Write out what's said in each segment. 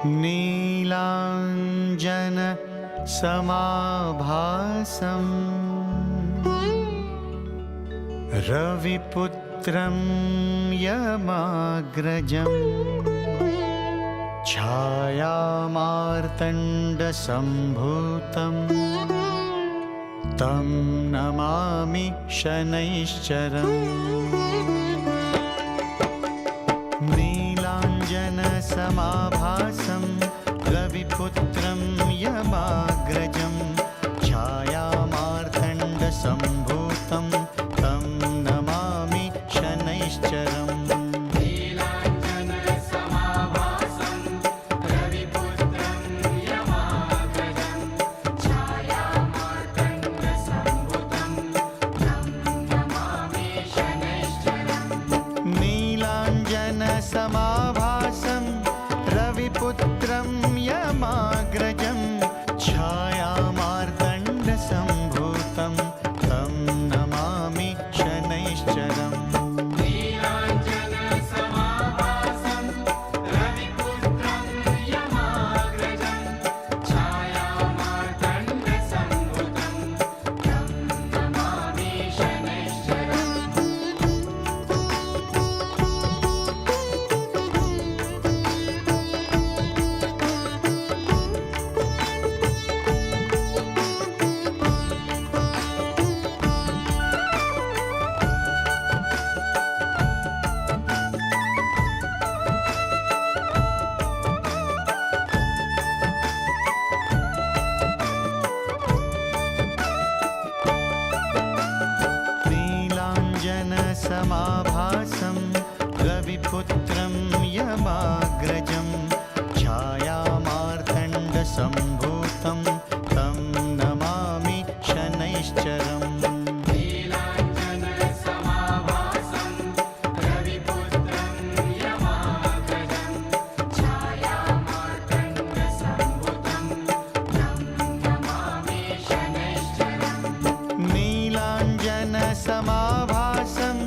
नीलाञ्जन समाभासम् रविपुत्रं यमाग्रजम् छायामार्तण्डसम्भूतं तं नमामि शनैश्चरम् नीलाञ्जनसमाभासं रविपुत्रं यमाग्रजं छायामार्तण्डसम्भूतं तं नमामि शनैश्चरम् समाभासं रविपुत्रं यमाग्रजं छायामार्तण्डसम्भूतं तं नमामि शनैश्चरम् नीलाञ्जनसमाभासं रविपुत्रं यमाग्रजं छायामार्तण्डसम्भूतं तं नमामि शनैश्चरम् समाभासं रविपुत्रं यमाग्रजं छायामार्तण्डसम्भूतं तं नमामि शनैश्चरम् नीलाञ्जनसमाभासं रविपुत्रं यमाग्रजं छायामार्तण्डसम्भूतं तं नमामि शनैश्चरम् नीलाञ्जनसमाभासं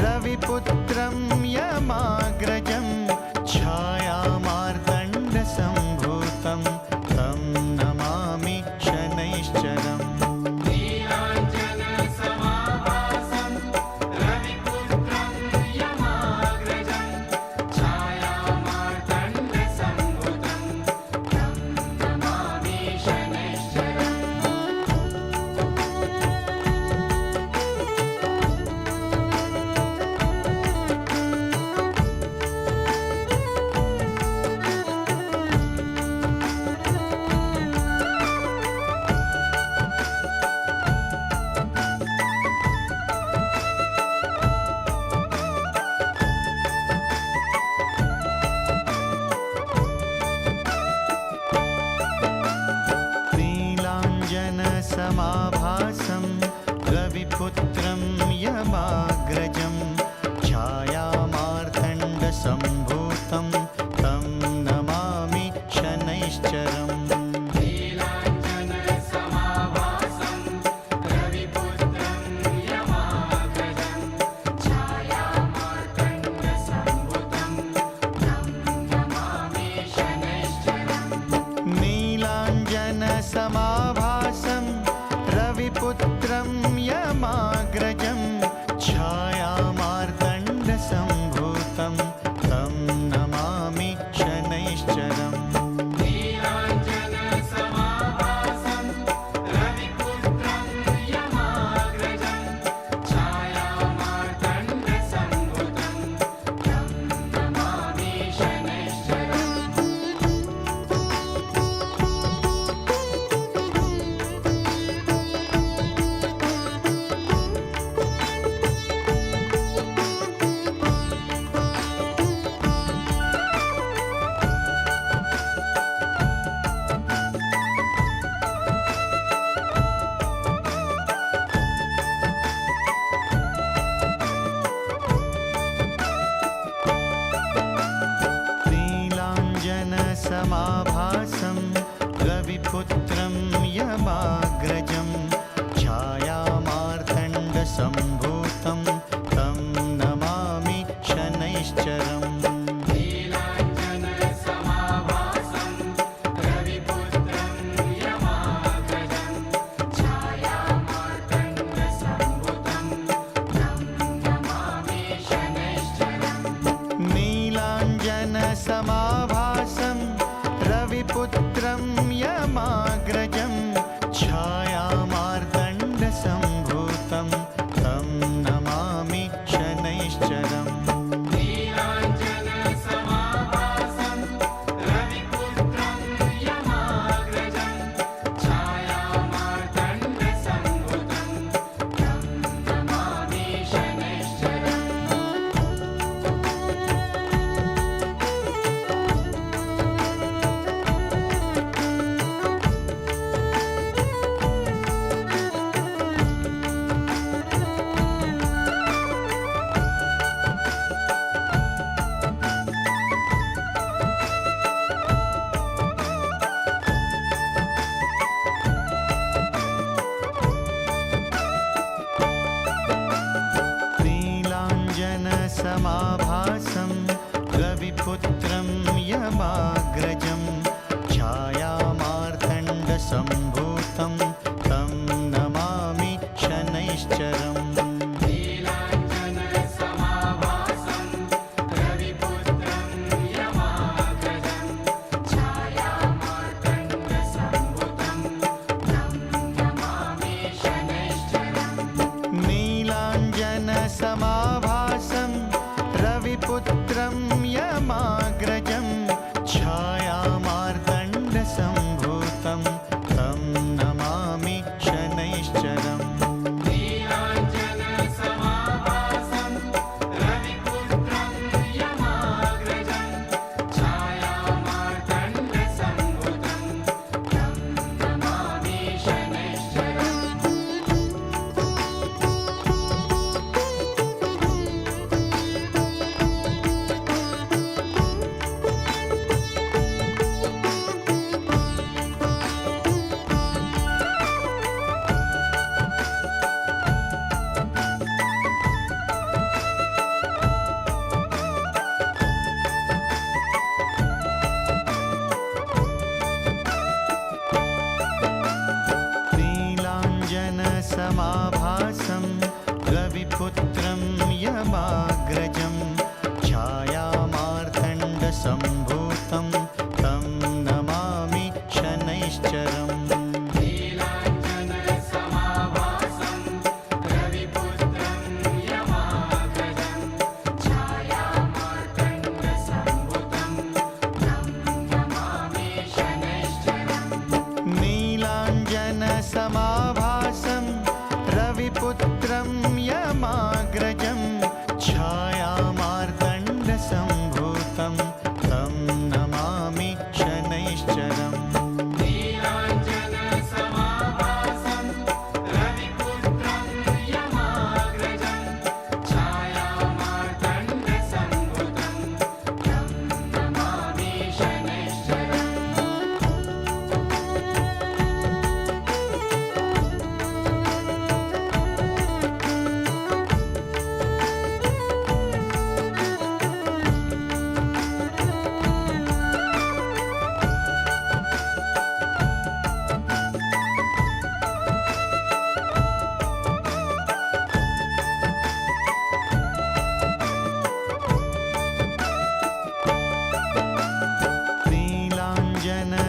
रविपुत्रं यमाग्रजं छायामार्तण्डसम्भूतं तं नमामि शनैश्चरम् नीलाञ्जनसमाभासं रविपुत्रं यमाग्रजं छायामार्तण्डसम्भूतं तं नमामि शनैश्चरम् समाभासं रविपुत्रं यमाग्रजं छायामार्तण्डसम्भूतं तं नमामि शनैश्चरम् नीलाञ्जनसमाभासं रविपुत्रं यमाग्रजं छायामार्तण्डसम्भूतं तं नमामि शनैश्चरम् नीलाञ्जनसमाभासं रविपुत्रं यमाग्रजं छायामार्तण्डसम्भूतं तं नमामि शनैश्चरम् नीलाञ्जनसमाभासं रविपुत्रं यमाग्रजं छायामार्तण्डसम्भूतं तं नमामि शनैश्चरम् समाभासं रविपुत्रं यमाग्रजं छायामार्तण्डसम्भूतं तं नमामि शनैश्चरम् नीलाञ्जनसमाभासं नीलाञ्जनसमाभासं रविपुत्रं यमाग्रजं छायामार्तण्डसम्भूतं तं नमामि शनैश्चरम् नीलाञ्जनसमाभासं रविपुत्रं यमाग्रजं छायामार्तण्डसम्भूतं तं नमामि शनैश्चरम् नीलाञ्जनसमाभासं रविपुत्रं यमाग्रजं छायामार्तण्डसम्भूतं तं नमामि शनैश्चरम् नीलाञ्जनसमाभासं रविपुत्रं यमाग्रजं छायामार्तण्डसम्भूतं तं नमामि शनैश्चरम् नीलाञ्जनसमाभासं रविपुत्रं यमाग्रजं छायामार्तण्डसम्भूतं तं नमामि शनैश्चरम् नीलाञ्जनसमाभासं रविपुत्रं यमाग्रजं छायामार्तण्डसम्भूतं तं नमामि शनैश्चरम् नीलाञ्जनसमाभासं रविपुत्रं यमाग्रजं छायामार्तण्डसम्भूतं तं नमामि शनैश्चरम्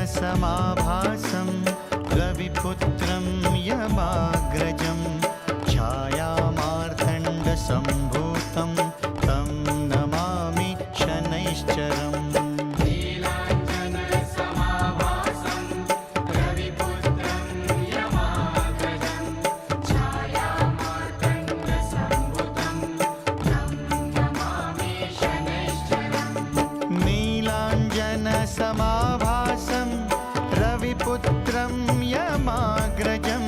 नीलाञ्जनसमाभासं रविपुत्रं यमाग्रजं छायामार्तण्डसम्भूतं तं नमामि शनैश्चरम् नीलाञ्जनसमाभासं रविपुत्रं यमाग्रजं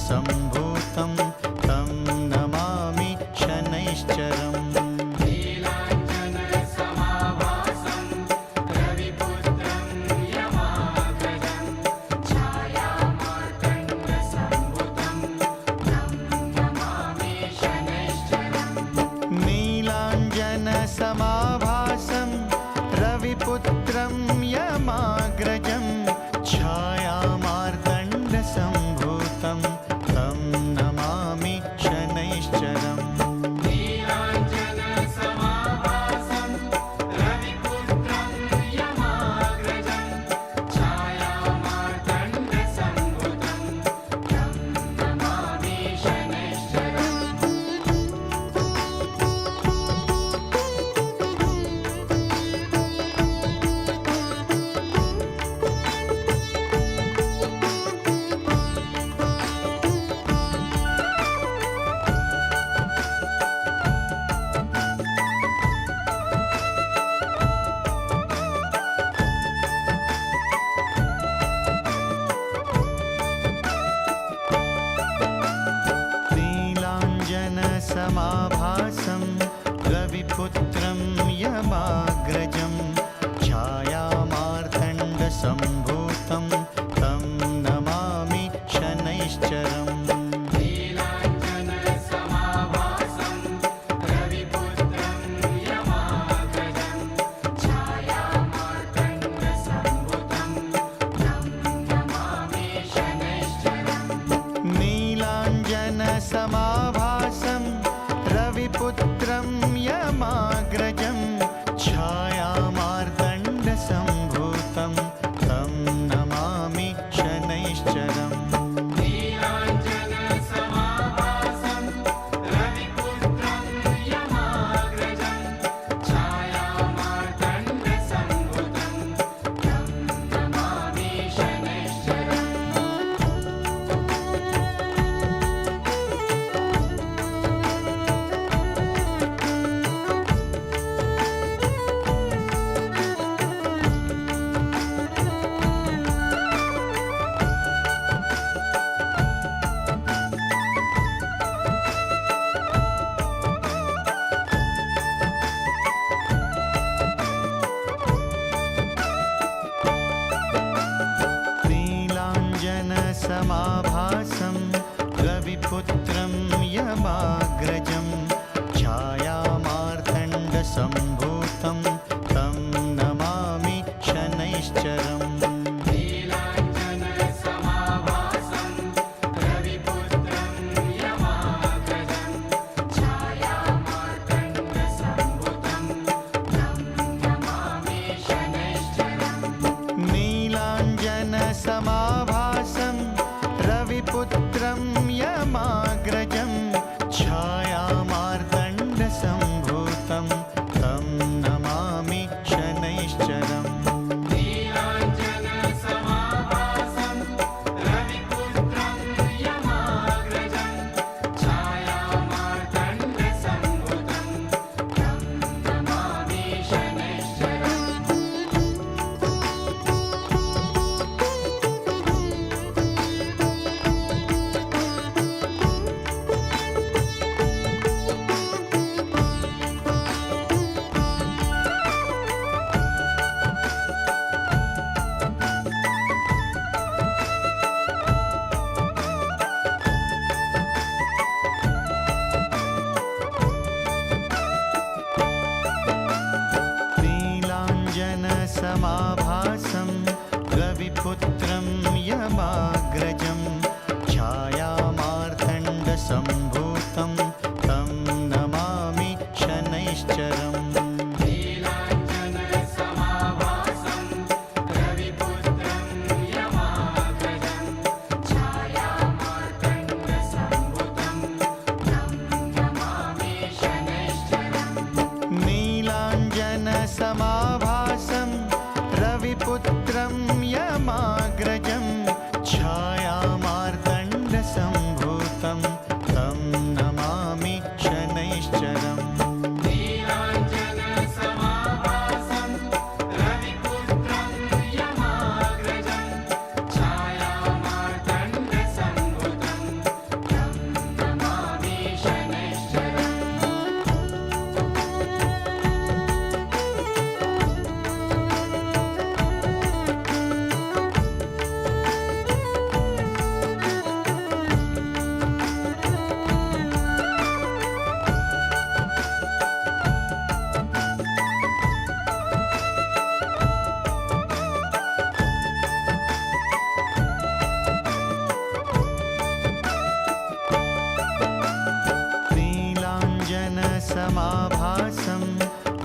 मार्तण्डसम्भूतं तं नमामि शनैश्चरम् नीलाञ्जनसमाभासं रविपुत्रं यमाग्रजं छायामार्तण्डसम्भुतं तं नमामि शनैश्चरम् नीलाञ्जनसमाभासं रविपुत्रं यमाग्रजं छायामार्तण्डसम्भूतं तं नमामि शनैश्चरम् नीलाञ्जनसमाभासं रविपुत्रं यमाग्रजं छायामार्तण्डसम्भुतं तं नमामि शनैश्चरम् नीलाञ्जनसमाभासं रविपुत्रं यमाग्रजं छायामार्तण्डसम्भूतं तं नमामि शनैश्चरम् नीलाञ्जनसमाभासं रविपुत्रं यमाग्रजं छायामार्तण्डसम्भुतं तं नमामि शनैश्चरम् नीलाञ्जनसमाभासं रविपुत्रं यमाग्रजं छायामार्तण्डसम्भूतं तं नमामि शनैश्चरम् नीलाञ्जनसमाभासं रविपुत्रं यमाग्रजं छायामार्तण्डसम्भुतं तं नमामि शनैश्चरम् नीलाञ्जनसमाभासं रविपुत्रं यमाग्रजं छायामार्तण्डसम्भूतं तं नमामि शनैश्चरम् नीलाञ्जनसमाभासं रविपुत्रं यमाग्रजं छायामार्तण्डसम्भुतं तं नमामि शनैश्चरम् नीलाञ्जनसमाभासं रविपुत्रं यमाग्रजं छायामार्तण्डसम्भूतं तं नमामि शनैश्चरम् नीलाञ्जनसमाभासं रविपुत्रं यमाग्रजं छायामार्तण्डसम्भुतं तं नमामि शनैश्चरम् नीलाञ्जनसमाभासं रविपुत्रं यमाग्रजं छायामार्तण्डसम्भूतं तं नमामि शनैश्चरम् नीलाञ्जनसमाभासं रविपुत्रं यमाग्रजं छायामार्तण्डसम्भुतं तं नमामि शनैश्चरम् नीलाञ्जनसमाभासं रविपुत्रं यमाग्रजं छायामार्तण्डसम्भूतं तं समाभासं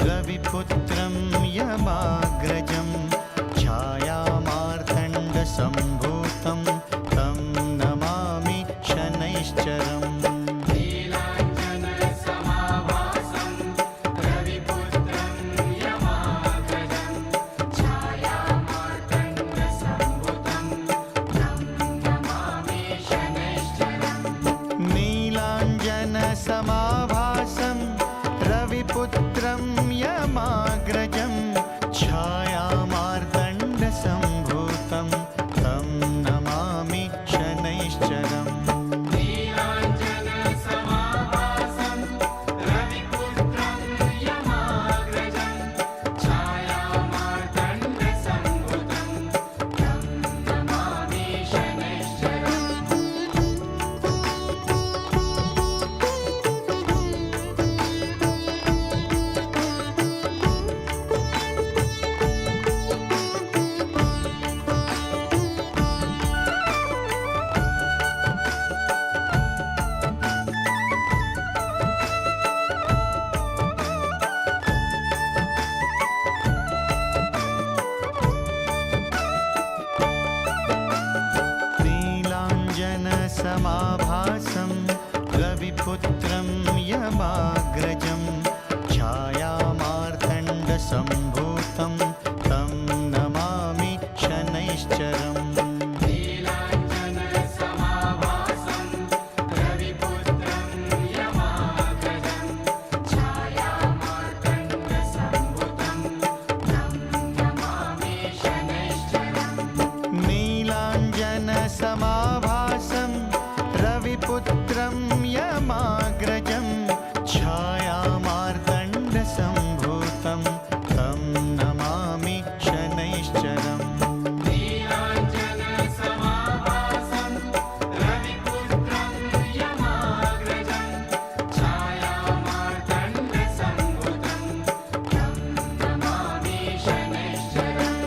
रविपुत्रं यमाग्रजं छायामार्तण्डसम्भूतं तं नमामि शनैश्चरम् नीलाञ्जनसमाभासं रविपुत्रं यमाग्रजं छायामार्तण्डसम्भुतं तं नमामि शनैश्चरम् नीलाञ्जनसमाभासं रविपुत्रं यमाग्रजं छायामार्तण्डसम्भूतं तं नमामि शनैश्चरम् नीलाञ्जनसमाभासं रविपुत्रं यमाग्रजं छायामार्तण्डसम्भुतं तं नमामि शनैश्चरम् नीलाञ्जनसमाभासं रविपुत्रं यमाग्रजं छायामार्तण्डसम्भूतं तं नमामि शनैश्चरम् नीलाञ्जनसमाभासं रविपुत्रं यमाग्रजं छायामार्तण्डसम्भुतं तं नमामि शनैश्चरम् नीलाञ्जनसमाभासं रविपुत्रं यमाग्रजं छायामार्तण्डसम्भूतं तं नमामि शनैश्चरम् नीलाञ्जनसमाभासं रविपुत्रं यमाग्रजं छायामार्तण्डसम्भुतं तं नमामि शनैश्चरम्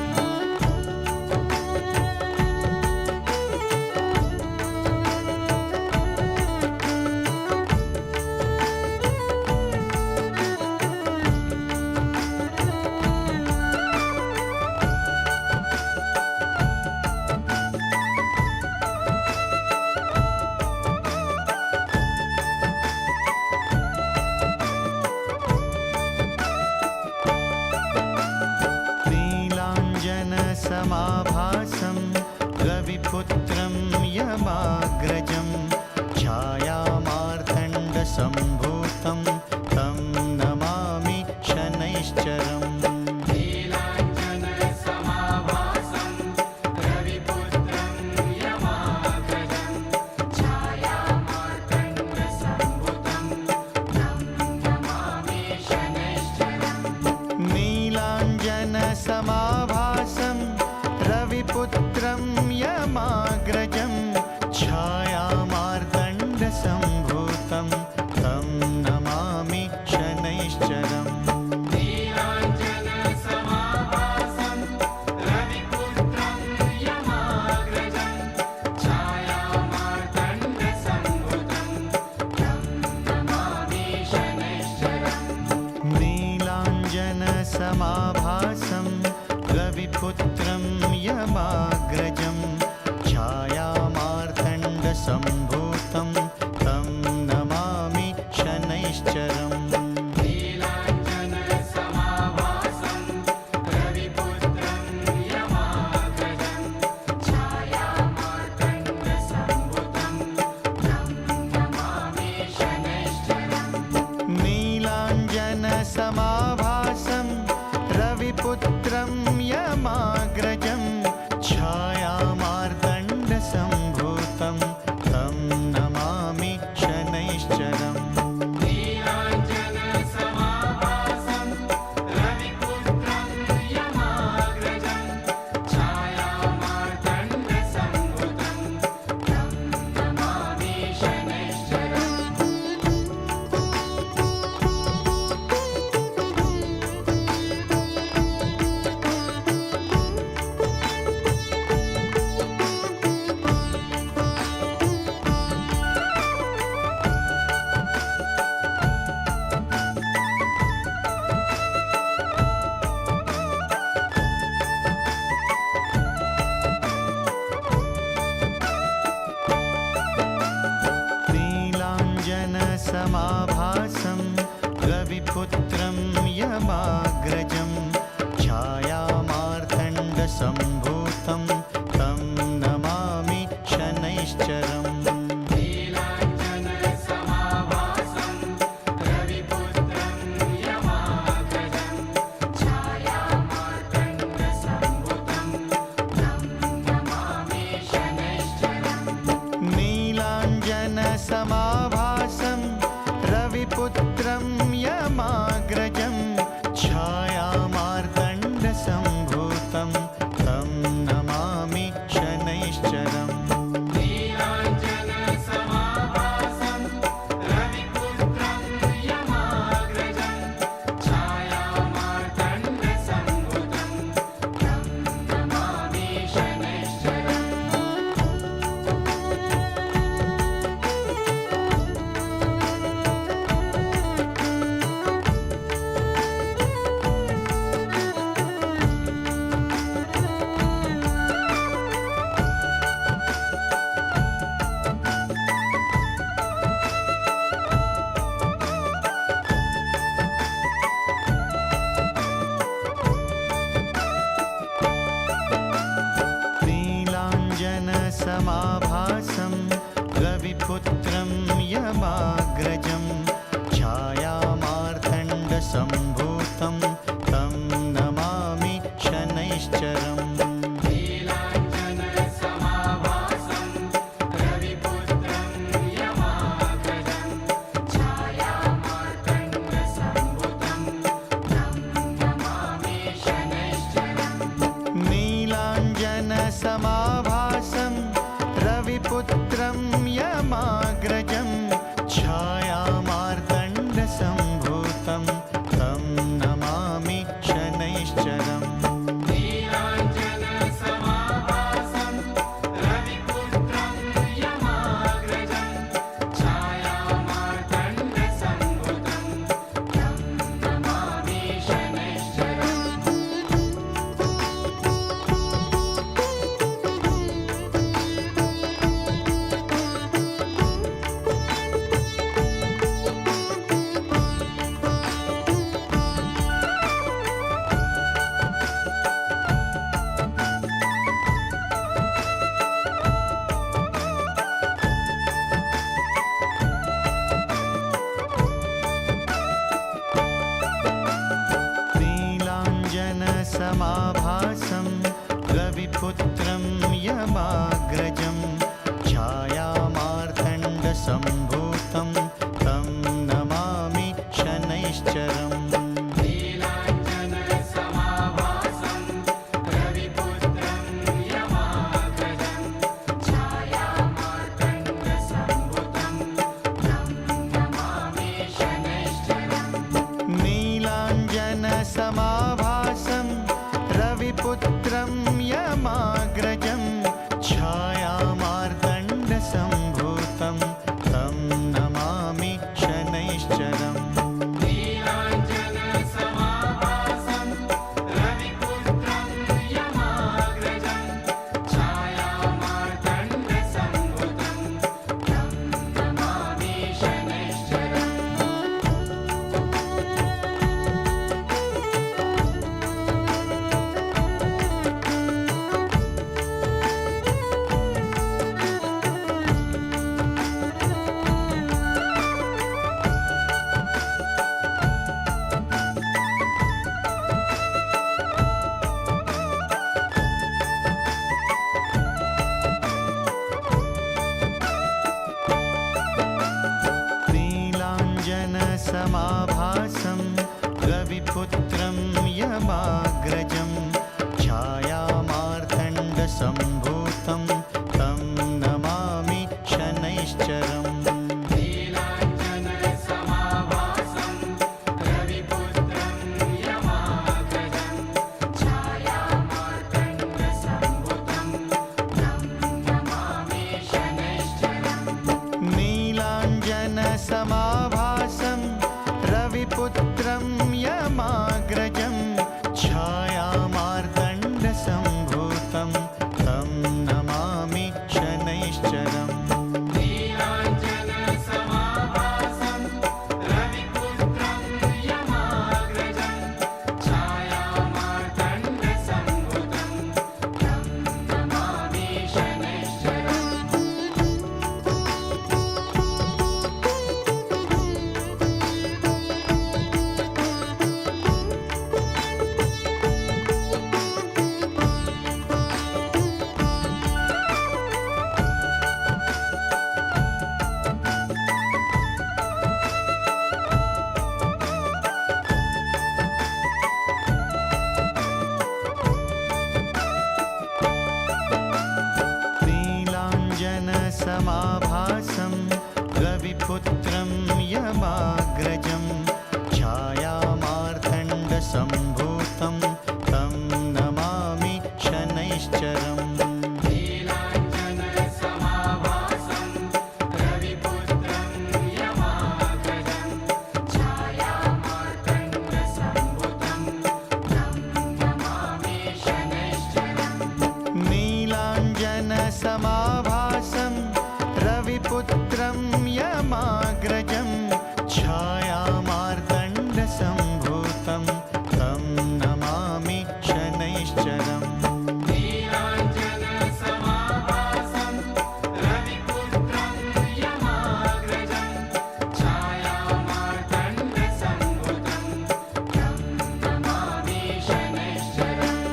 नीलाञ्जनसमाभासं रविपुत्रं यमाग्रजं छायामार्तण्डसम्भूतं तं नमामि शनैश्चरम् नीलाञ्जनसमाभासं रविपुत्रं यमाग्रजं छायामार्तण्डसम्भुतं तं नमामि शनैश्चरम् नीलाञ्जनसमाभासं रविपुत्रं यमाग्रजं छायामार्तण्डसम्भूतं तं नमामि शनैश्चरम् नीलाञ्जनसमाभासं रविपुत्रं यमाग्रजं छायामार्तण्डसम्भुतं तं नमामि शनैश्चरम् नीलाञ्जनसमाभासं रविपुत्रं यमाग्रजं छायामार्तण्डसम्भूतं तं नमामि शनैश्चरम् नीलाञ्जनसमाभासं रविपुत्रं यमाग्रजं छायामार्तण्डसम्भुतं तं नमामि शनैश्चरम् नीलाञ्जनसमाभासं रविपुत्रं यमाग्रजं छायामार्तण्डसम्भूतं तं नमामि समाभासं रविपुत्रं यमाग्रजं छायामार्तण्डसम्भूतं तं नमामि शनैश्चरम् नीलाञ्जनसमाभासं रविपुत्रं यमाग्रजं छायामार्तण्डसम्भूतं तं नमामि शनैश्चरम् नीलाञ्जनसमाभासं रविपुत्रं यमाग्रजं छायामार्तण्डसम्भूतं तं नमामि शनैश्चरम् नीलाञ्जनसमाभासं रविपुत्रं यमाग्रजं छायामार्तण्डसम्भूतं तं नमामि शनैश्चरम् नीलाञ्जनसमाभासं रविपुत्रं यमाग्रजं छायामार्तण्डसम्भूतं तं नमामि शनैश्चरम् नीलाञ्जनसमाभासं रविपुत्रं यमाग्रजं छायामार्तण्डसम्भूतं तं नमामि शनैश्चरम् नीलाञ्जनसमाभासं रविपुत्रं यमाग्रजं छायामार्तण्डसम्भूतं तं नमामि शनैश्चरम् नीलाञ्जनसमाभासं रविपुत्रं यमाग्रजं छायामार्तण्डसम्भूतं तं नमामि शनैश्चरम् नीलाञ्जनसमाभासं रविपुत्रं यमाग्रजं छायामार्तण्डसम्भूतं तं नमामि शनैश्चरम् नीलाञ्जनसमाभासं रविपुत्रं यमाग्रजं छायामार्तण्डसम्भूतं तं नमामि शनैश्चरम् नीलाञ्जनसमाभासं रविपुत्रं यमाग्रजं छायामार्तण्डसम्भूतं तं नमामि शनैश्चरम् नीलाञ्जनसमाभासं रविपुत्रं यमाग्रजं छायामार्तण्डसम्भूतं तं नमामि शनैश्चरम् नीलाञ्जनसमाभासं रविपुत्रं यमाग्रजं छायामार्तण्डसम्भूतं तं नमामि शनैश्चरम् नीलाञ्जनसमाभासं रविपुत्रं यमाग्रजं छायामार्तण्डसम्भूतं तं नमामि शनैश्चरम् नीलाञ्जनसमाभासं रविपुत्रं यमाग्रजं छायामार्तण्डसम्भूतं तं नमामि शनैश्चरम् नीलाञ्जनसमाभासं समाभासं रविपुत्रं यमाग्रजं छायामार्तण्डसम्भूतं तं नमामि शनैश्चरम् नीलाञ्जनसमाभासं रविपुत्रं यमाग्रजं छायामार्तण्डसम्भुतं तं नमामि शनैश्चरम् नीलाञ्जनसमाभासं रविपुत्रं यमाग्रजं छायामार्तण्डसम्भूतं तं नमामि शनैश्चरम् नीलाञ्जनसमाभासं रविपुत्रं यमाग्रजं छायामार्तण्डसम्भुतं तं नमामि शनैश्चरम्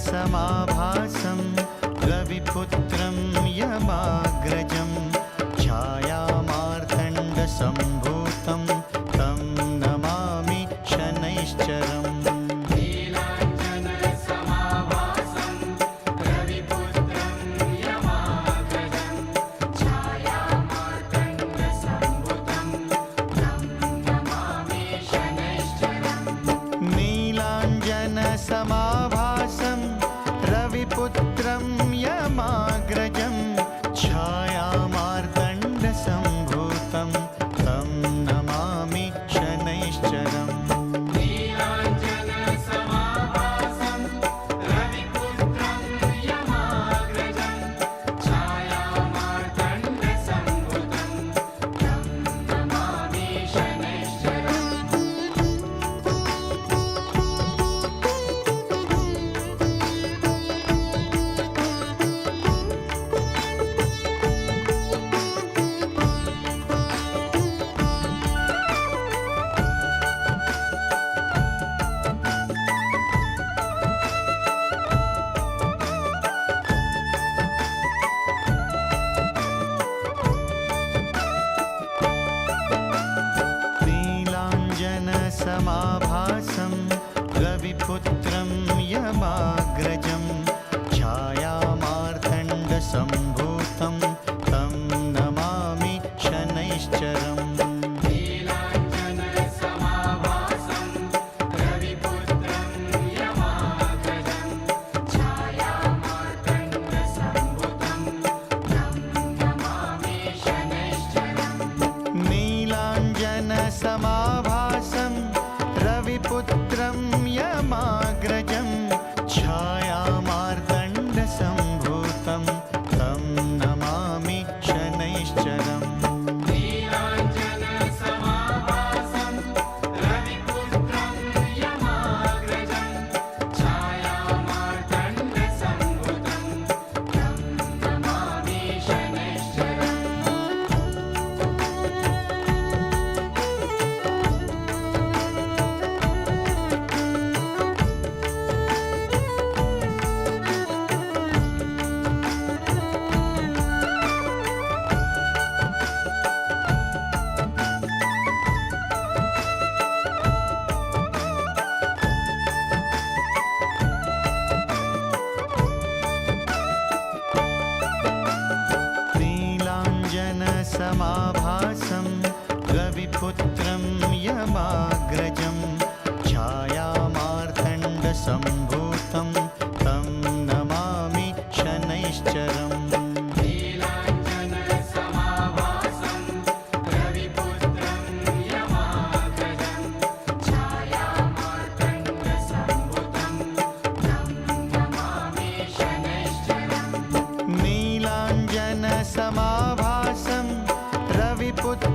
नीलाञ्जनसमाभासं रविपुत्रं यमाग्रजं छायामार्तण्डसम्भूतं तं नमामि शनैश्चरम् नीलाञ्जनसमाभासं रविपुत्रं यमाग्रजं छायामार्तण्डसम्भुतं तं नमामि शनैश्चरम् नीलाञ्जनसमाभासं रविपुत्रं यमाग्रजं छायामार्तण्डसम्भूतं तं नमामि शनैश्चरम् नीलाञ्जनसमाभासं रविपुत्रं यमाग्रजं छायामार्तण्डसम्भुतं तं नमामि शनैश्चरम् नीलाञ्जनसमाभासं रविपुत्रं यमाग्रजं छायामार्तण्डसम्भूतं तं नमामि शनैश्चरम् नीलाञ्जनसमाभासं रविपुत्रं यमाग्रजं छायामार्तण्डसम्भुतं तं नमामि शनैश्चरम् नीलाञ्जनसमाभासं रविपुत्रं यमाग्रजं छायामार्तण्डसम्भूतं तं नमामि शनैश्चरम् नीलाञ्जनसमाभासं रविपुत्रं यमाग्रजं छायामार्तण्डसम्भुतं तं नमामि शनैश्चरम् नीलाञ्जनसमाभासं रविपुत्रं यमाग्रजं छायामार्तण्डसम्भूतं तं नमामि शनैश्चरम् नीलाञ्जनसमाभासं रविपुत्रं यमाग्रजं छायामार्तण्डसम्भुतं तं नमामि शनैश्चरम् नीलाञ्जनसमाभासं रविपुत्रं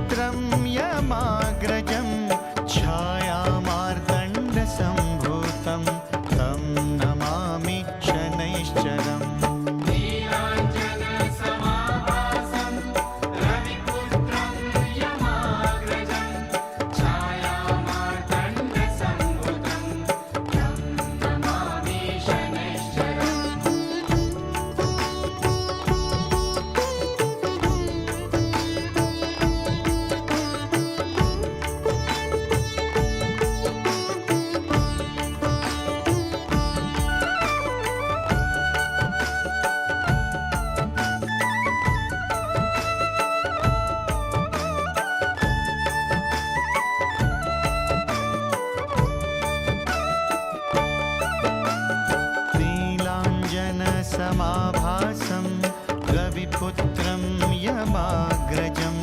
यमाग्रजं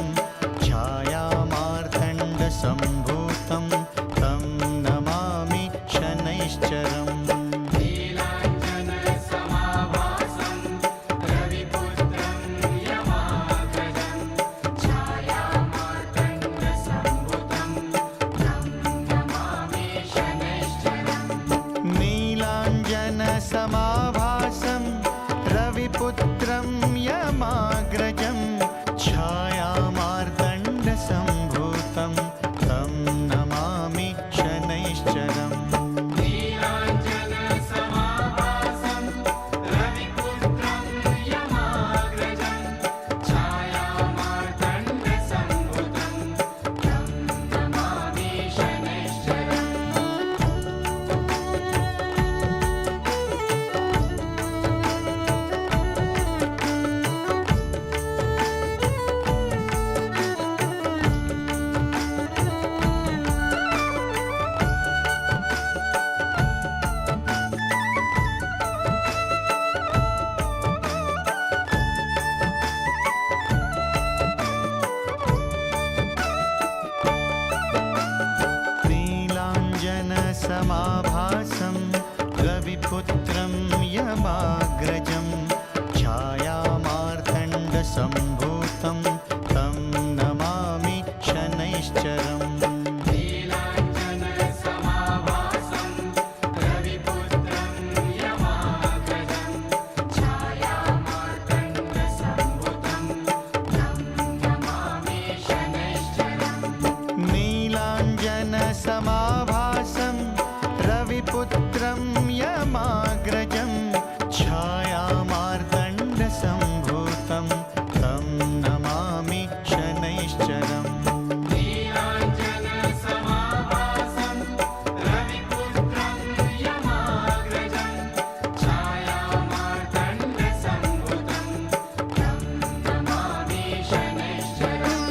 छायामार्तण्डसम्भूतं तं नमामि शनैश्चरम् नीलाञ्जनसमाभासं रविपुत्रं यमाग्रजं छायामार्तण्डसम्भुतं तं नमामि शनैश्चरम् नीलाञ्जनसमाभासं रविपुत्रं यमाग्रजं छायामार्तण्डसम्भूतं तं नमामि शनैश्चरम् नीलाञ्जनसमाभासं रविपुत्रं यमाग्रजं छायामार्तण्डसम्भुतं तं नमामि शनैश्चरम् नीलाञ्जनसमाभासं रविपुत्रं यमाग्रजं छायामार्तण्डसम्भूतं तं नमामि शनैश्चरम् नीलाञ्जनसमाभासं रविपुत्रं यमाग्रजं छायामार्तण्डसम्भुतं तं नमामि शनैश्चरम् नीलाञ्जनसमाभासं रविपुत्रं यमाग्रजं छायामार्तण्डसम्भूतं तं नमामि शनैश्चरम् नीलाञ्जनसमाभासं रविपुत्रं यमाग्रजं छायामार्तण्डसम्भुतं तं नमामि शनैश्चरम्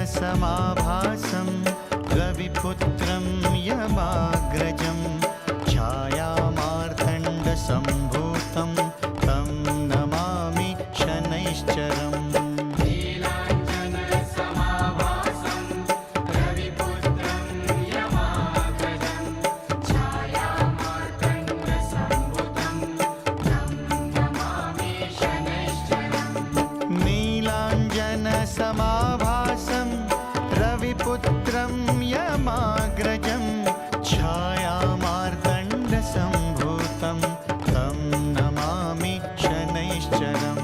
नीलाञ्जनसमाभासं रविपुत्रं यमाग्रजं छायामार्तण्डसम्भूतं तं नमामि शनैश्चरम् नीलाञ्जनसमाभासं रविपुत्रं यमाग्रजं छायामार्तण्डसम्भुतं तं नमामि शनैश्चरम् नीलाञ्जनसमाभासं रविपुत्रं यमाग्रजं छायामार्तण्डसम्भूतं तं नमामि शनैश्चरम्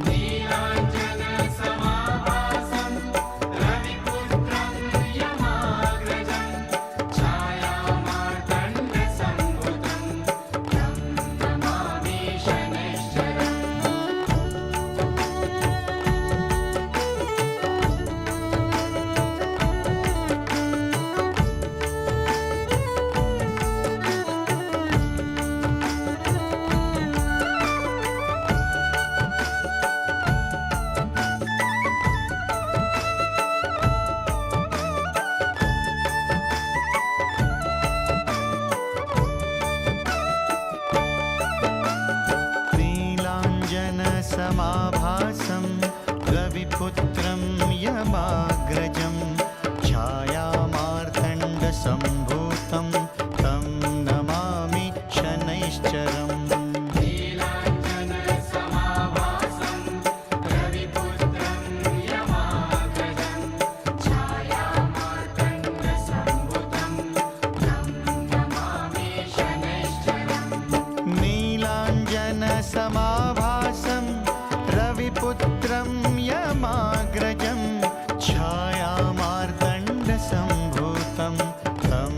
नीलाञ्जनसमाभासं रविपुत्रं यमाग्रजं छायामार्तण्डसम्भुतं तं नमामि शनैश्चरम् नीलाञ्जनसमाभासं रविपुत्रं यमाग्रजं छायामार्तण्डसम्भूतं तं नमामि शनैश्चरम् नीलाञ्जनसमाभासं रविपुत्रं यमाग्रजं छायामार्तण्डसम्भुतं तं नमामि शनैश्चरम् नीलाञ्जनसमाभासं रविपुत्रं यमाग्रजं छायामार्तण्डसम्भूतं तं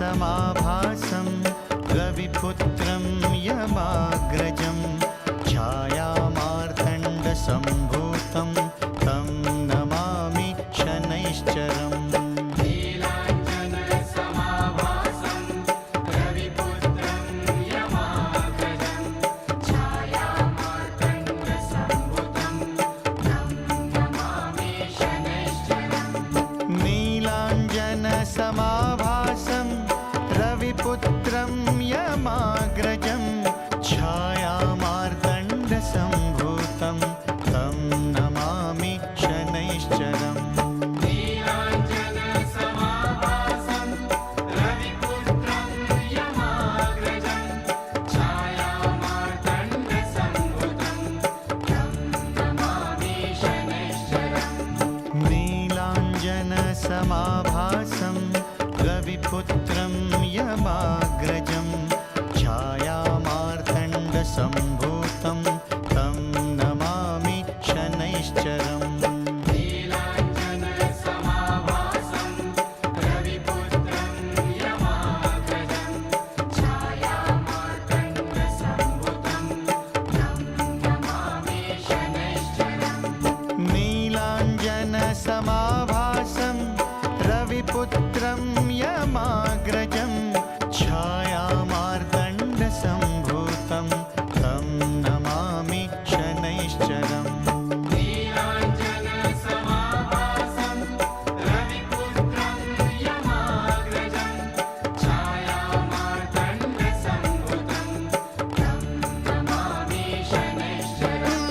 समाभासं रविपुत्रं यमाग्रजं छायामार्तण्डसम्भूतं तं नमामि शनैश्चरम् नीलाञ्जनसमाभासं रविपुत्रं यमाग्रजं छायामार्तण्डसम्भुतं तं नमामि शनैश्चरम् नीलाञ्जनसमाभासं रविपुत्रं यमाग्रजं छायामार्तण्डसम्भूतं तं नमामि शनैश्चरम् नीलाञ्जनसमाभासं रविपुत्रं यमाग्रजं छायामार्तण्डसम्भुतं तं नमामि शनैश्चरम् नीलाञ्जनसमाभासं रविपुत्रं यमाग्रजं छायामार्तण्डसम्भूतं तं नमामि शनैश्चरम् नीलाञ्जनसमाभासं रविपुत्रं यमाग्रजं छायामार्तण्डसम्भुतं तं नमामि शनैश्चरम् नीलाञ्जनसमाभासं रविपुत्रं यमाग्रजं छायामार्तण्डसम्भूतं तं नमामि शनैश्चरम् नीलाञ्जनसमाभासं रविपुत्रं यमाग्रजं छायामार्तण्डसम्भुतं तं नमामि शनैश्चरम्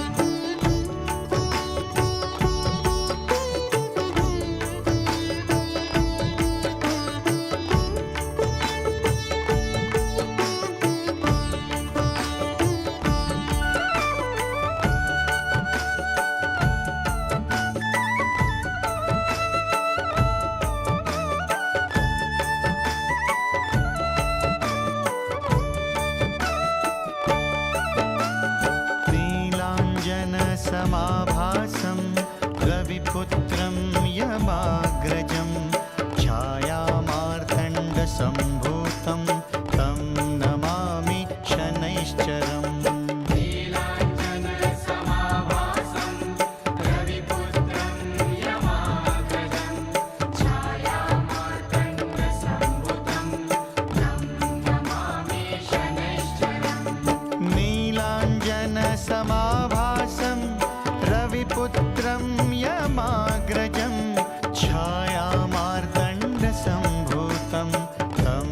नीलाञ्जनसमाभासं रविपुत्रं यमाग्रजं छायामार्तण्डसम्भूतं तं नमामि शनैश्चरम् नीलाञ्जनसमाभासं रविपुत्रं यमाग्रजं छायामार्तण्डसम्भुतं तं नमामि शनैश्चरम् नीलाञ्जनसमाभासं रविपुत्रं यमाग्रजं छायामार्तण्डसम्भूतं तं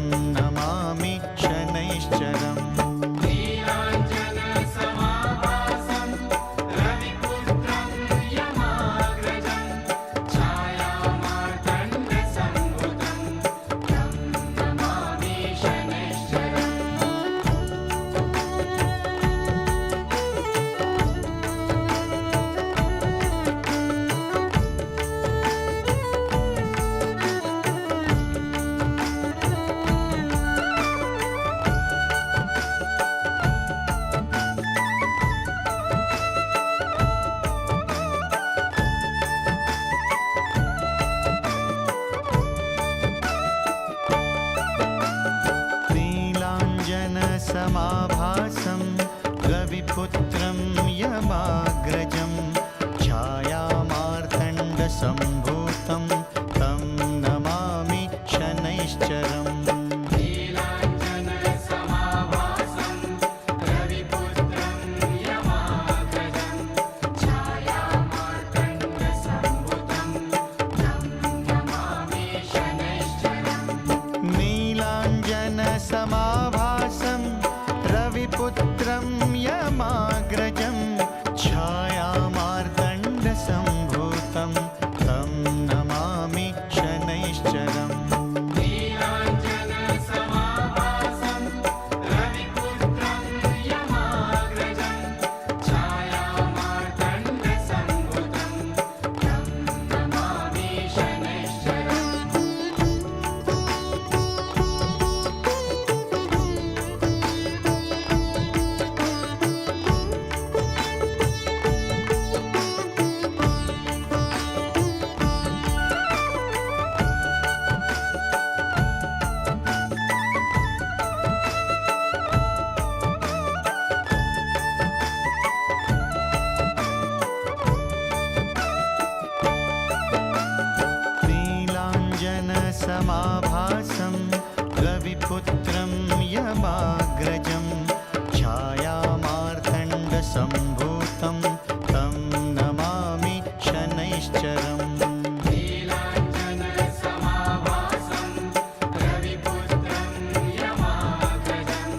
नीलाञ्जनसमाभासं रविपुत्रं यमाग्रजं छायामार्तण्डसम्भूतं तं नमामि शनैश्चरम् नीलाञ्जनसमाभासं रविपुत्रं यमाग्रजं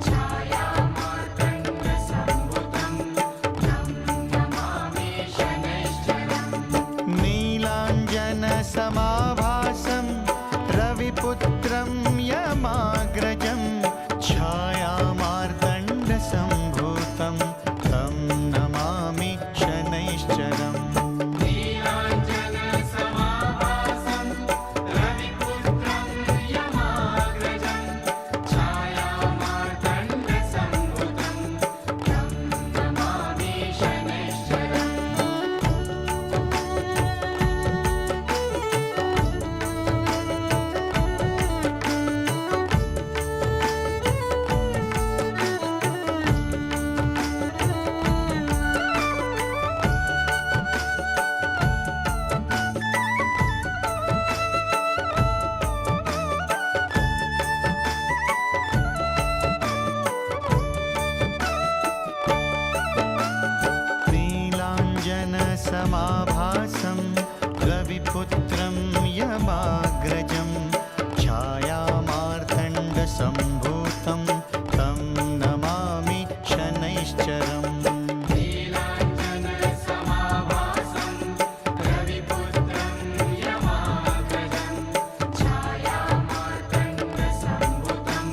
छायामार्तण्डसम्भुतं तं नमामि शनैश्चरम् नीलाञ्जनसमाभासं रविपुत्रं यमाग्रजं छायामार्तण्डसम्भूतं तं नमामि शनैश्चरम् नीलाञ्जनसमाभासं रविपुत्रं यमाग्रजं छायामार्तण्डसम्भुतं तं नमामि शनैश्चरम् नीलाञ्जनसमाभासं रविपुत्रं यमाग्रजं छायामार्तण्डसम्भूतं तं नमामि शनैश्चरम् नीलाञ्जनसमाभासं रविपुत्रं यमाग्रजं छायामार्तण्डसम्भुतं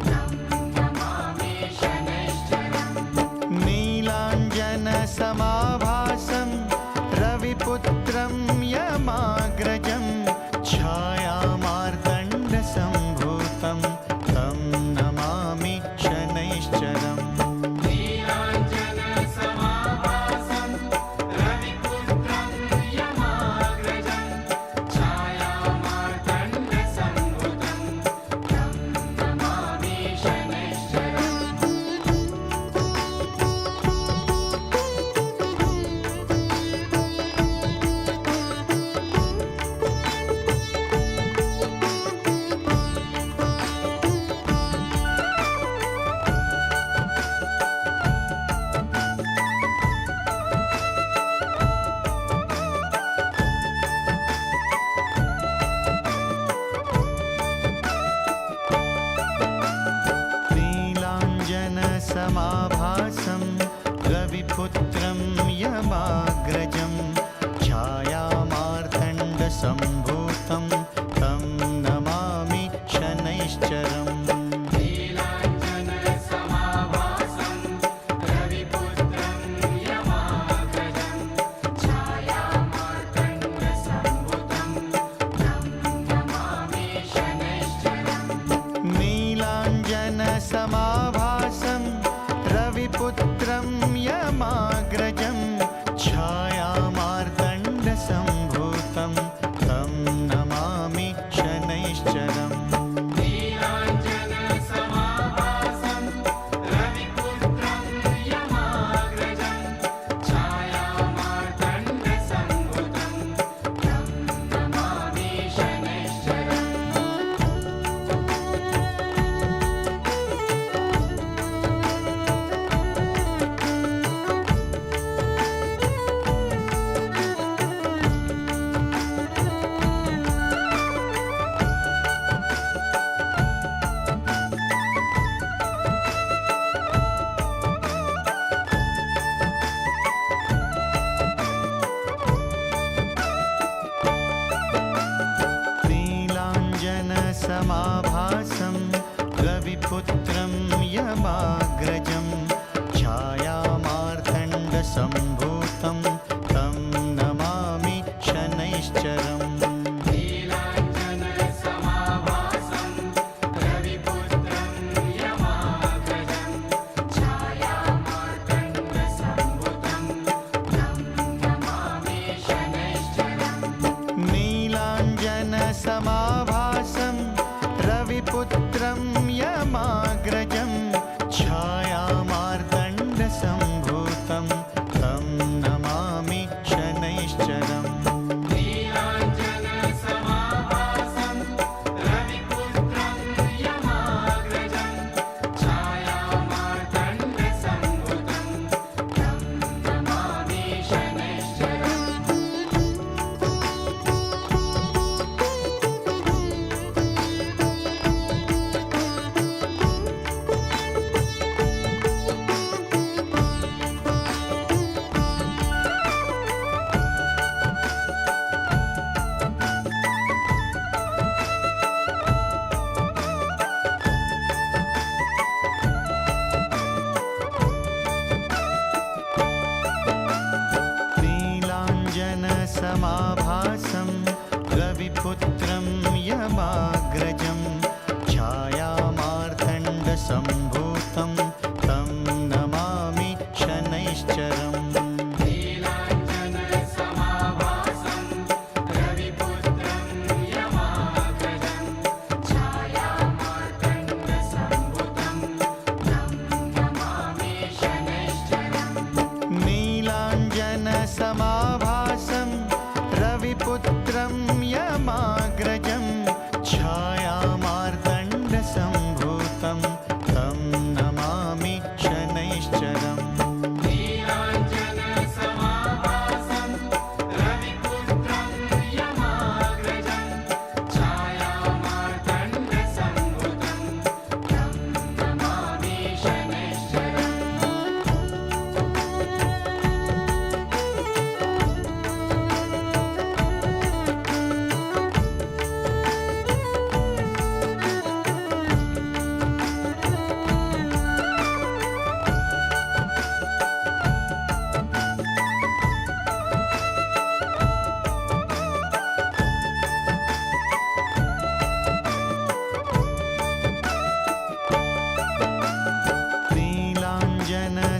तं नमामि शनैश्चरम् नीलाञ्जनसमाभासं रविपुत्रं यमाग्रजं छायामार्तण्डसम्भूतं तं नमामि शनैश्चरम् नीलाञ्जनसमाभासं रविपुत्रं यमाग्रजं छायामार्तण्डसम्भुतं तं नमामि शनैश्चरम् नीलाञ्जनसमाभासं रविपुत्रं यमाग्रजं छायामार्तण्डसम्भूतं तं नमामि शनैश्चरम् नीलाञ्जनसमाभासं रविपुत्रं यमाग्रजं छायामार्तण्डसम्भुतं तं नमामि शनैश्चरम् नीलाञ्जनसमाभासं रविपुत्रं यमाग्रजं छायामार्तण्डसम्भूतं तं नमामि शनैश्चरम् नीलाञ्जनसमाभासं रविपुत्रं यमाग्रजं छायामार्तण्डसम्भुतं तं नमामि शनैश्चरम् नीलाञ्जनसमाभासं रविपुत्रं यमाग्रजं छायामार्तण्डसम्भूतं तं नमामि शनैश्चरम् नीलाञ्जनसमाभासं रविपुत्रं यमाग्रजं छायामार्तण्डसम्भुतं तं नमामि शनैश्चरम् नीलाञ्जनसमाभासं रविपुत्रं यमाग्रजं छायामार्तण्डसम्भूतं तं नमामि शनैश्चरम् नीलाञ्जनसमाभासं यमाग्रजं छायामार्तण्डसम्भूतं तं नमामि शनैश्चरम् नीलाञ्जनसमाभासं रविपुत्रं यमाग्रजं छायामार्तण्डसम्भुतं तं नमामि शनैश्चरम् नीलाञ्जनसमाभासं रविपुत्रं यमाग्रजं छायामार्तण्डसम्भूतं तं नमामि शनैश्चरम् नीलाञ्जनसमाभासं रविपुत्रं यमाग्रजं छायामार्तण्डसम्भुतं तं नमामि शनैश्चरम्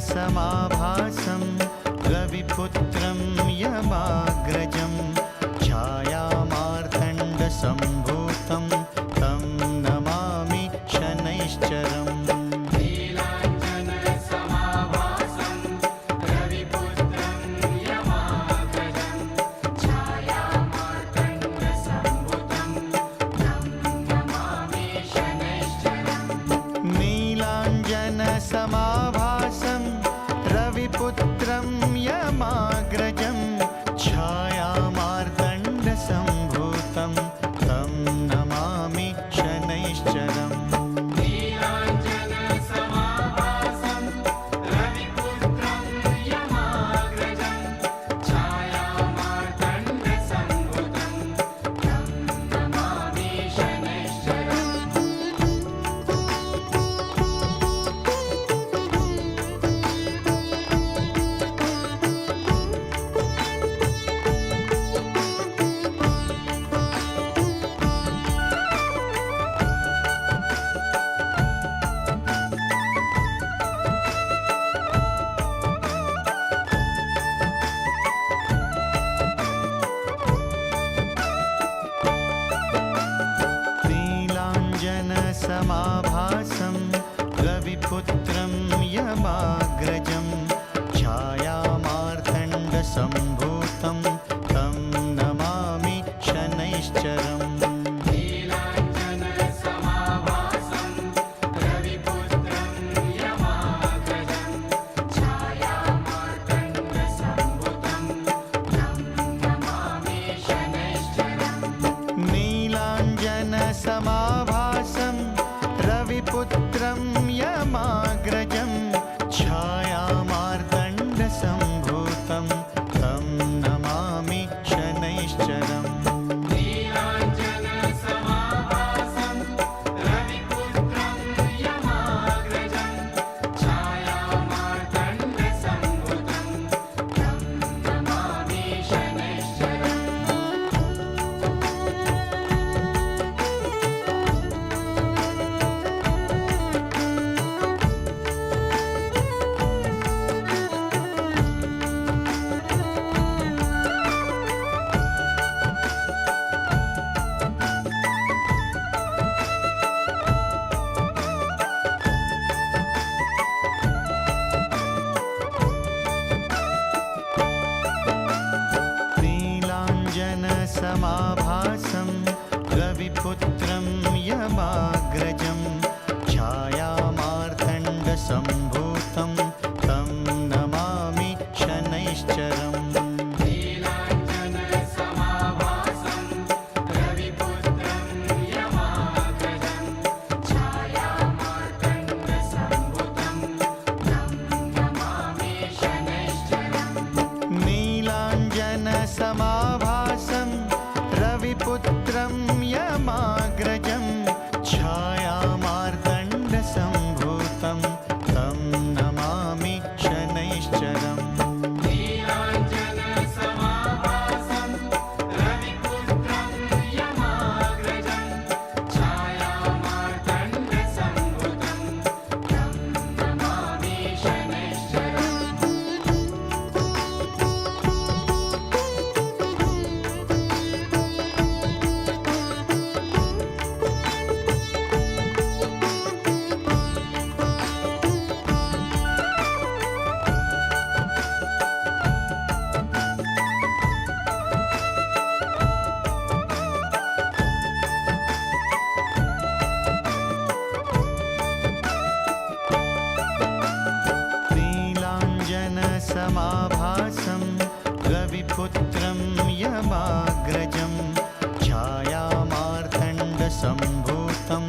नीलाञ्जनसमाभासं रविपुत्रं यमाग्रजं छायामार्तण्डसम्भूतं तं नमामि शनैश्चरम् नीलाञ्जनसमाभासं रविपुत्रं यमाग्रजं छायामार्तण्डसम्भुतं तं नमामि शनैश्चरम् नीलाञ्जनसमाभासं रविपुत्रं यमाग्रजं छायामार्तण्डसम्भूतं तं नमामि शनैश्चरम् नीलाञ्जनसमाभासं रविपुत्रं यमाग्रजं छायामार्तण्डसम्भुतं तं नमामि शनैश्चरम् नीलाञ्जनसमाभासं रविपुत्रं यमाग्रजं छायामार्तण्डसम्भूतं तं नमामि शनैश्चरम् नीलाञ्जनसमाभासं रविपुत्रं यमाग्रजं छायामार्तण्डसम्भुतं तं नमामि शनैश्चरम् नीलाञ्जनसमाभासं रविपुत्रं यमाग्रजं छायामार्तण्डसम्भूतं तं नमामि शनैश्चरम् नीलाञ्जनसमाभासं रविपुत्रं यमाग्रजं छायामार्तण्डसम्भुतं तं नमामि शनैश्चरम् नीलाञ्जनसमाभासं रविपुत्रं यमाग्रजं छायामार्तण्डसम्भूतं तं नमामि शनैश्चरम् नीलाञ्जनसमाभासं रविपुत्रं यमाग्रजं छायामार्तण्डसम्भुतं तं नमामि शनैश्चरम् नीलाञ्जनसमाभासं रविपुत्रं यमाग्रजं छायामार्तण्डसम्भूतं तं सम्भूतं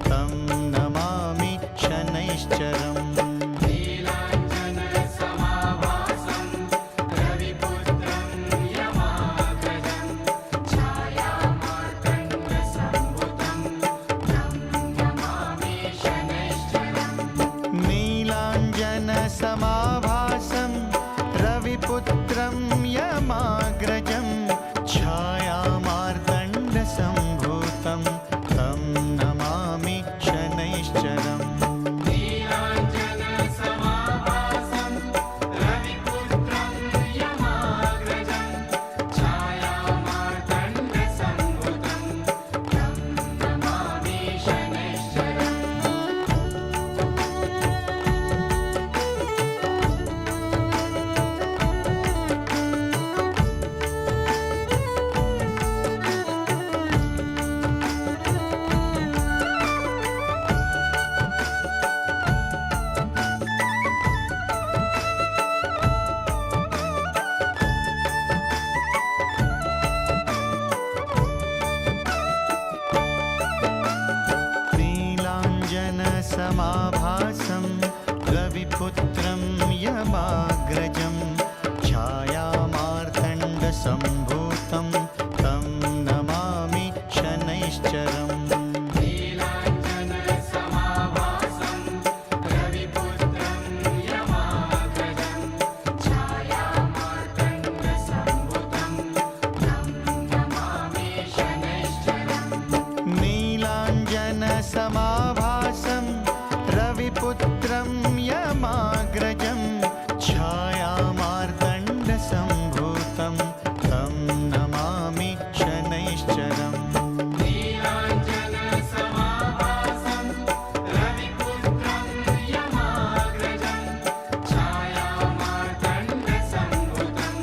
तं नमामि शनैश्चरम् नीलाञ्जनसमाभासं रविपुत्रं यमाग्रजं छायामार्तण्डसम्भुतं तं नमामि शनैश्चरम् नीलाञ्जनसमाभासं रविपुत्रं यमाग्रजं छायामार्तण्डसम्भूतं तं नमामि शनैश्चरम् नीलाञ्जनसमाभासं रविपुत्रं यमाग्रजं छायामार्तण्डसम्भुतं तं नमामि शनैश्चरम् नीलाञ्जनसमाभासं रविपुत्रं यमाग्रजं छायामार्तण्डसम्भूतं तं नमामि शनैश्चरम् नीलाञ्जनसमाभासं रविपुत्रं यमाग्रजं छायामार्तण्डसम्भुतं तं नमामि शनैश्चरम् नीलाञ्जनसमाभासं रविपुत्रं यमाग्रजं छायामार्तण्डसम्भूतं तं नमामि शनैश्चरम् नीलाञ्जनसमाभासं रविपुत्रं यमाग्रजं छायामार्तण्डसम्भुतं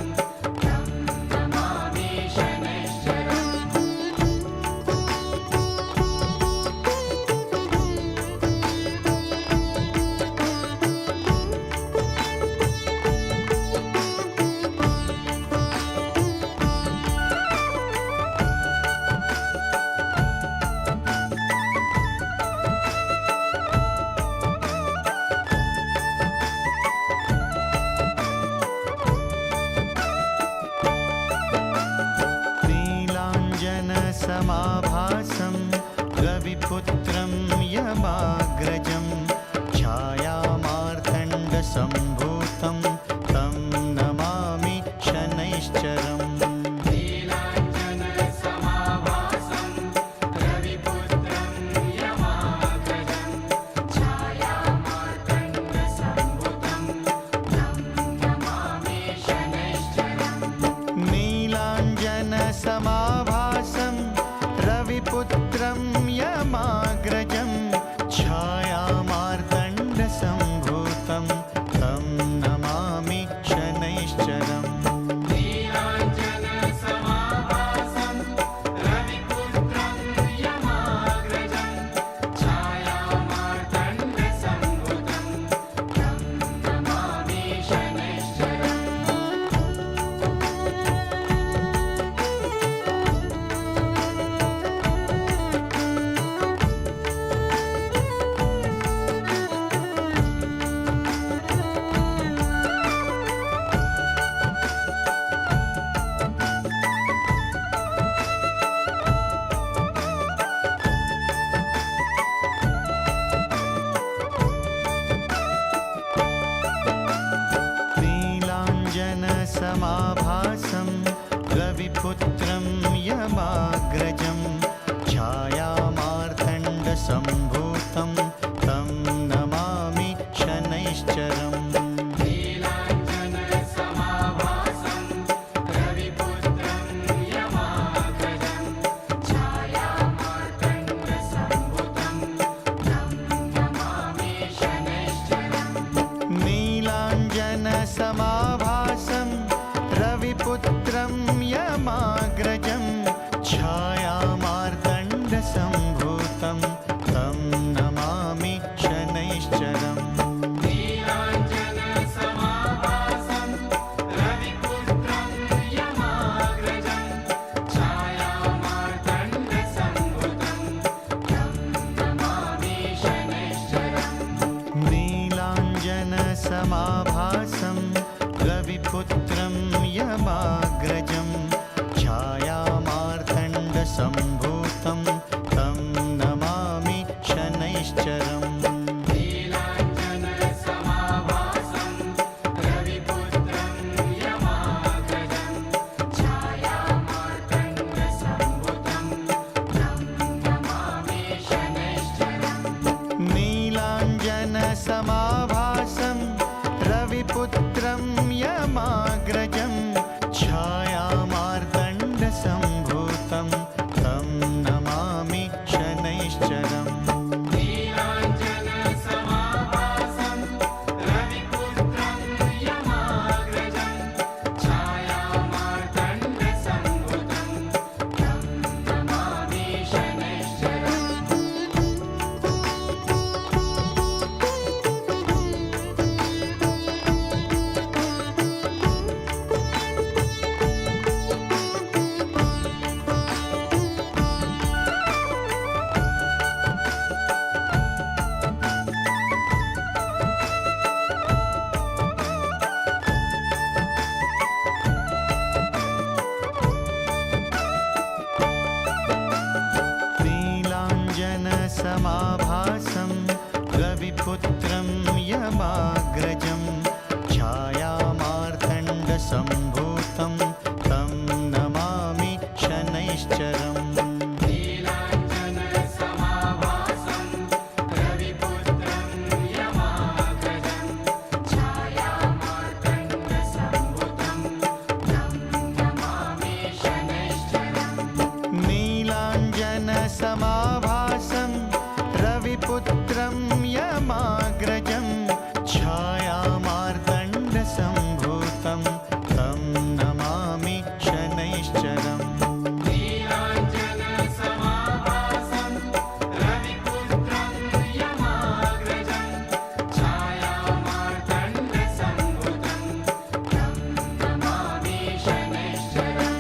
तं नमामि शनैश्चरम् नीलाञ्जनसमाभासं रविपुत्रं यमाग्रजं छायामार्तण्डसम्भूतं तं नमामि शनैश्चरम् नीलाञ्जनसमाभासं रविपुत्रं यमाग्रजं छायामार्तण्डसम्भुतं तं नमामि शनैश्चरम् नीलाञ्जनसमाभासं रविपुत्रं यमाग्रजं छायामार्तण्डसम्भूतं तं नमामि शनैश्चरम् नीलाञ्जनसमाभासं रविपुत्रं यमाग्रजं छायामार्तण्डसम्भुतं तं नमामि शनैश्चरम् नीलाञ्जनसमाभासं रविपुत्रं यमाग्रजं छायामार्तण्डसम्भूतं तं नमामि शनैश्चरम् नीलाञ्जनसमाभासं रविपुत्रं यमाग्रजं छायामार्तण्डसम्भुतं तं नमामि शनैश्चरम् नीलाञ्जनसमाभासं रविपुत्रं यमाग्रजं छायामार्तण्डसम्भूतं तं नमामि शनैश्चरम् नीलाञ्जनसमाभासं रविपुत्रं यमाग्रजं छायामार्तण्डसम्भुतं नीलाञ्जनसमाभासं रविपुत्रं यमाग्रजं छायामार्तण्डसम्भूतं तं नमामि शनैश्चरम् नीलाञ्जनसमाभासं रविपुत्रं यमाग्रजं छायामार्तण्डसम्भुतं तं नमामि शनैश्चरम् नीलाञ्जनसमाभासं रविपुत्रं यमाग्रजं छायामार्तण्डसम्भूतं तं नमामि शनैश्चरम् नीलाञ्जनसमाभासं रविपुत्रं यमाग्रजं छायामार्तण्डसम्भुतं तं नमामि शनैश्चरम्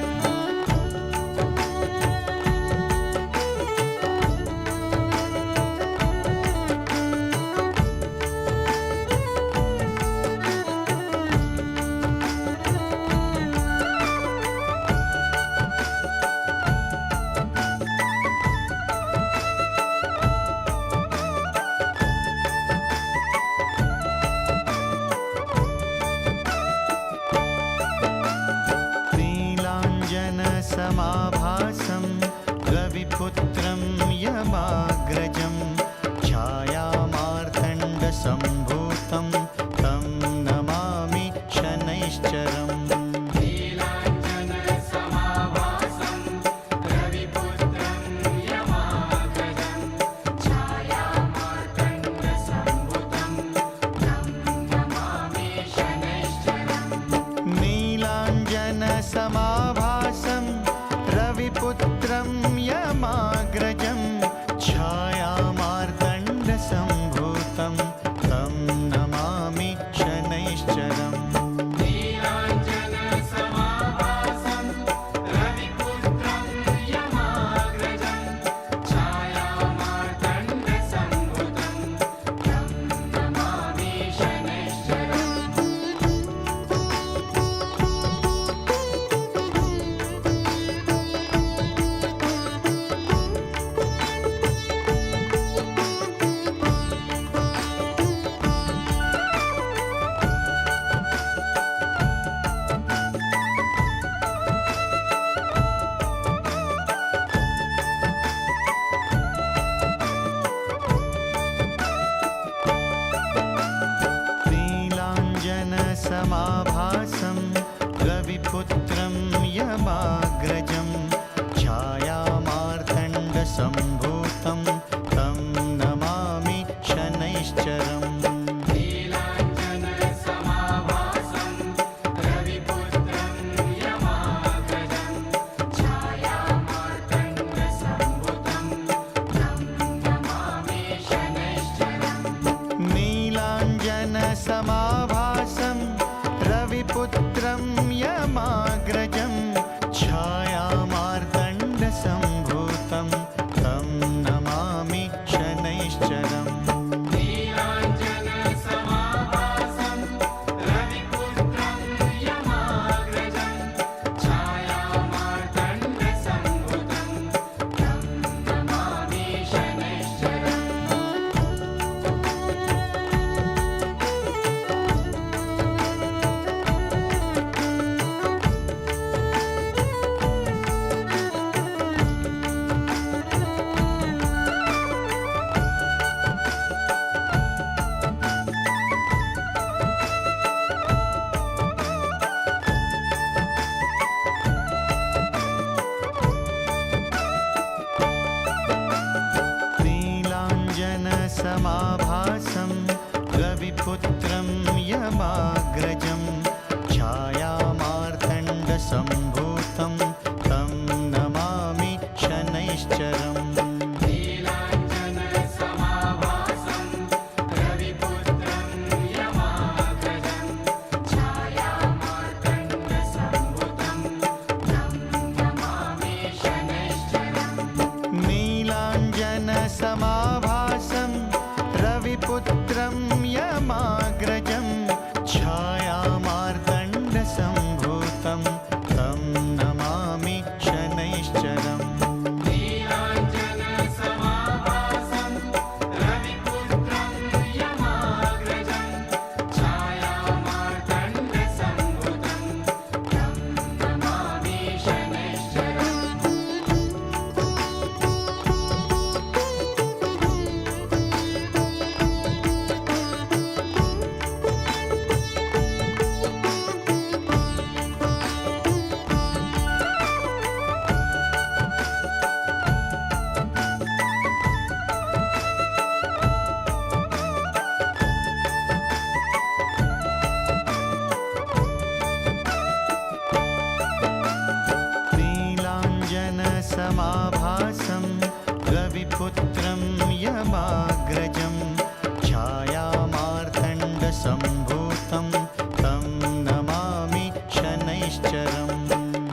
नीलाञ्जनसमाभासं रविपुत्रं यमाग्रजं छायामार्तण्डसम्भूतं तं नमामि शनैश्चरम् नीलाञ्जनसमाभासं रविपुत्रं यमाग्रजं छायामार्तण्डसम्भुतं तं नमामि शनैश्चरम् नीलाञ्जनसमाभासं रविपुत्रं यमाग्रजं छायामार्तण्डसम्भूतं तं नमामि शनैश्चरम् नीलाञ्जनसमाभासं रविपुत्रं यमाग्रजं छायामार्तण्डसम्भुतं तं नमामि शनैश्चरम् नीलाञ्जनसमाभासं रविपुत्रं यमाग्रजं छायामार्तण्डसम्भूतं तं नमामि शनैश्चरम् नीलाञ्जनसमाभासं रविपुत्रं यमाग्रजं छायामार्तण्डसम्भुतं तं नमामि शनैश्चरम् नीलाञ्जनसमाभासं रविपुत्रं यमाग्रजं छायामार्तण्डसम्भूतं तं नमामि शनैश्चरम् नीलाञ्जनसमाभासं रविपुत्रं यमाग्रजं छायामार्तण्डसम्भुतं तं नमामि शनैश्चरम् नीलाञ्जनसमाभासं रविपुत्रं यमाग्रजं छायामार्तण्डसम्भूतं तं नमामि शनैश्चरम् नीलाञ्जनसमाभासं रविपुत्रं यमाग्रजं छायामार्तण्डसम्भुतं तं नमामि शनैश्चरम् नीलाञ्जनसमाभासं रविपुत्रं यमाग्रजं छायामार्तण्डसम्भूतं तं नमामि शनैश्चरम् नीलाञ्जनसमाभासं रविपुत्रं यमाग्रजं छायामार्तण्डसम्भूतं तं नमामि शनैश्चरम्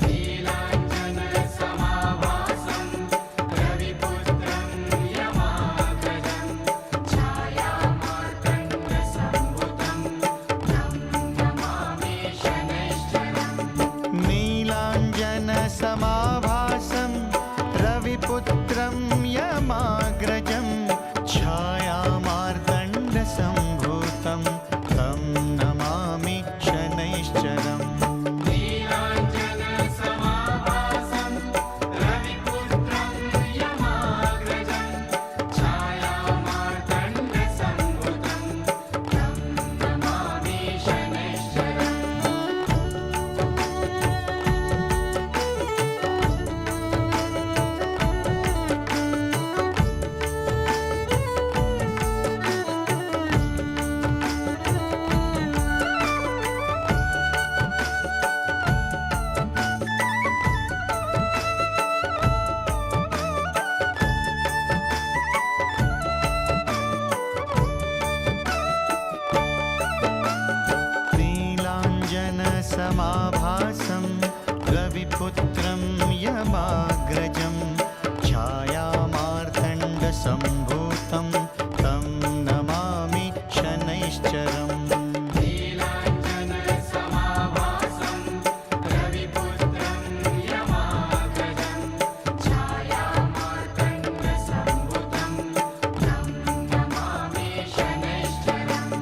नीलाञ्जनसमाभासं रविपुत्रं यमाग्रजं छायामार्तण्डसम्भुतं तं नमामि शनैश्चरम् नीलाञ्जनसमाभासं रविपुत्रं यमाग्रजं छायामार्तण्डसम्भूतं तं नमामि शनैश्चरम् नीलाञ्जनसमाभासं रविपुत्रं यमाग्रजं छायामार्तण्डसम्भुतं तं नमामि शनैश्चरम् नीलाञ्जनसमाभासं रविपुत्रं यमाग्रजं छायामार्तण्डसम्भूतं तं नमामि शनैश्चरम् नीलाञ्जनसमाभासं रविपुत्रं यमाग्रजं छायामार्तण्डसम्भुतं तं नमामि शनैश्चरम्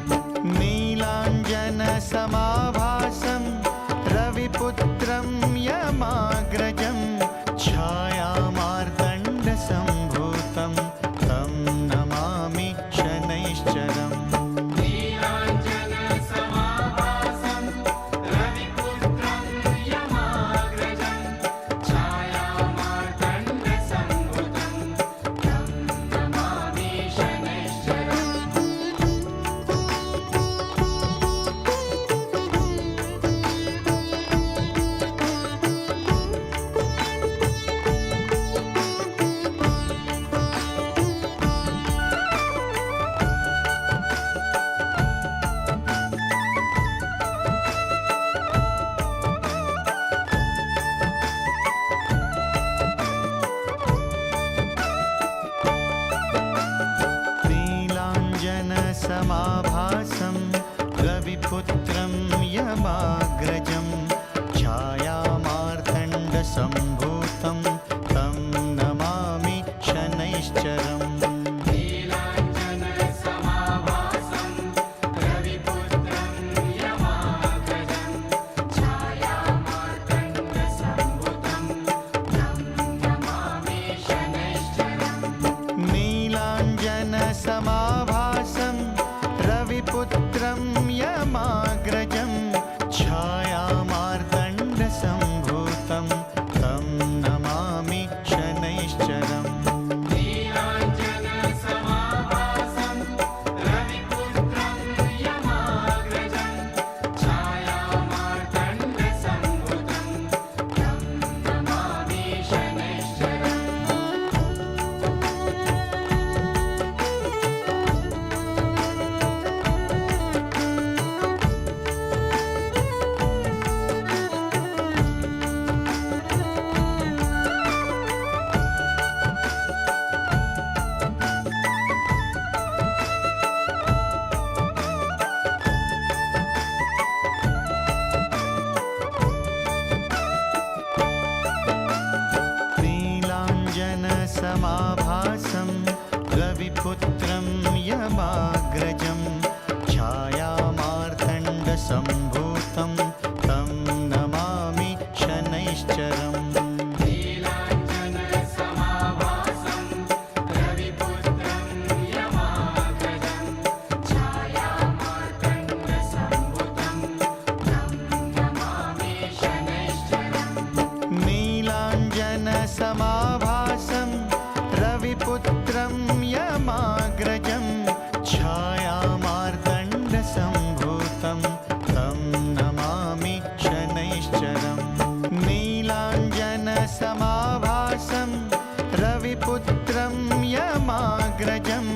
नीलाञ्जनसमाभासं रविपुत्रं यमाग्रजं छायामार्तण्डसम्भूतं तं नमामि शनैश्चरम् नीलाञ्जनसमाभासं रविपुत्रं यमाग्रजं छायामार्तण्डसम्भुतं तं नमामि शनैश्चरम् नीलाञ्जनसमाभासं रविपुत्रं यमाग्रजं छायामार्तण्डसम्भूतं तं नमामि शनैश्चरम् नीलाञ्जनसमाभासं रविपुत्रं यमाग्रजं छायामार्तण्डसम्भुतं तं नमामि शनैश्चरम् नीलाञ्जनसमाभासं रविपुत्रं यमाग्रजं छायामार्तण्डसम्भूतं तं नमामि शनैश्चरम् नीलाञ्जनसमाभासं रविपुत्रं यमाग्रजं छायामार्तण्डसम्भुतं तं नमामि शनैश्चरम् नीलाञ्जनसमाभासं रविपुत्रं यमाग्रजं छायामार्तण्डसम्भूतं तं नमामि शनैश्चरम् नीलाञ्जनसमाभासं रविपुत्रं यमाग्रजं छायामार्तण्डसम्भुतं तं नमामि शनैश्चरम् नीलाञ्जनसमाभासं रविपुत्रं यमाग्रजं छायामार्तण्डसम्भूतं तं अग्रजं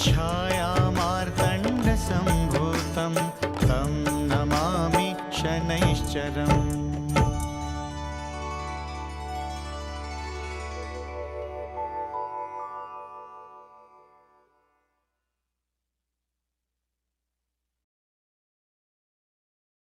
छायामार्तण्डसम्भूतं तं नमामि शनैश्चरम्